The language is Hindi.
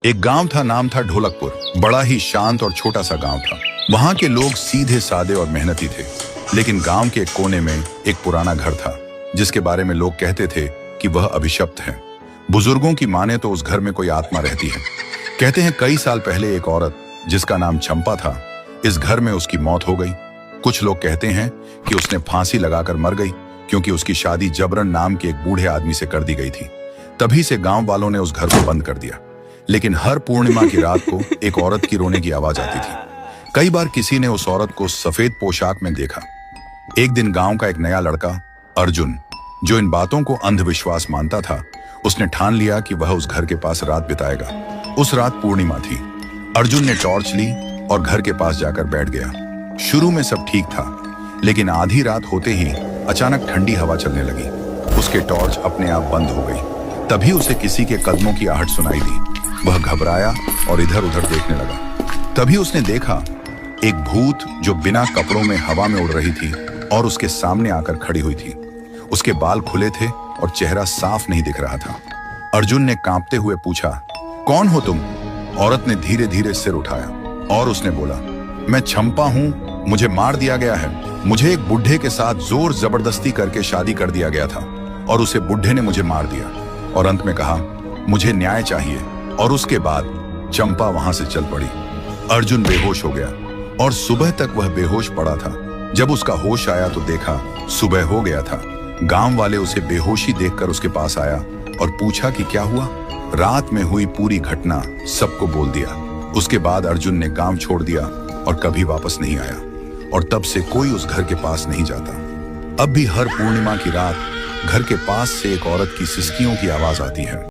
एक गांव था, नाम था ढोलकपुर। बड़ा ही शांत और छोटा सा गांव था। वहां के लोग सीधे सादे और मेहनती थे। लेकिन गांव के एक कोने में एक पुराना घर था, जिसके बारे में लोग कहते थे कि वह अभिशप्त है। बुजुर्गों की माने तो उस घर में कोई आत्मा रहती है। कहते हैं कई साल पहले एक औरत, जिसका नाम चंपा था, इस घर में उसकी मौत हो गई। कुछ लोग कहते हैं कि उसने फांसी लगाकर मर गई, क्योंकि उसकी शादी जबरन नाम के एक बूढ़े आदमी से कर दी गई थी। तभी से गांव वालों ने उस घर को बंद कर दिया। लेकिन हर पूर्णिमा की रात को एक औरत की रोने की आवाज आती थी। कई बार किसी ने उस औरत को सफेद पोशाक में देखा। एक दिन गांव का एक नया लड़का अर्जुन, जो इन बातों को अंधविश्वास मानता था, उसने ठान लिया कि वह उस घर के पास रात बिताएगा। उस रात पूर्णिमा थी। अर्जुन ने टॉर्च ली और घर के पास जाकर बैठ गया। शुरू में सब ठीक था, लेकिन आधी रात होते ही अचानक ठंडी हवा चलने लगी। उसके टॉर्च अपने आप बंद हो गई। तभी उसे किसी के कदमों की आहट सुनाई दी। वह घबराया और इधर उधर देखने लगा। तभी उसने देखा एक भूत, जो बिना कपड़ों में हवा में उड़ रही थी और उसके सामने आकर खड़ी हुई थी। उसके बाल खुले थे और चेहरा साफ नहीं दिख रहा था। अर्जुन ने कांपते हुए पूछा, कौन हो तुम? औरत ने धीरे धीरे सिर उठाया और उसने बोला, मैं चंपा हूँ, मुझे मार दिया गया है। मुझे एक बुढ़े के साथ जोर जबरदस्ती करके शादी कर दिया गया था और उसे बुढ़े ने मुझे मार दिया। और अंत में कहा, मुझे न्याय चाहिए। और उसके बाद चंपा वहां से चल पड़ी। अर्जुन बेहोश हो गया और सुबह तक वह बेहोश पड़ा था। जब उसका होश आया तो देखा सुबह हो गया था। गांव वाले उसे बेहोशी देखकर उसके पास आया और पूछा कि क्या हुआ। रात में हुई पूरी घटना सबको बोल दिया। उसके बाद अर्जुन ने गांव छोड़ दिया और कभी वापस नहीं आया। और तब से कोई उस घर के पास नहीं जाता। अब भी हर पूर्णिमा की रात घर के पास से एक औरत की सिसकियों की आवाज आती है।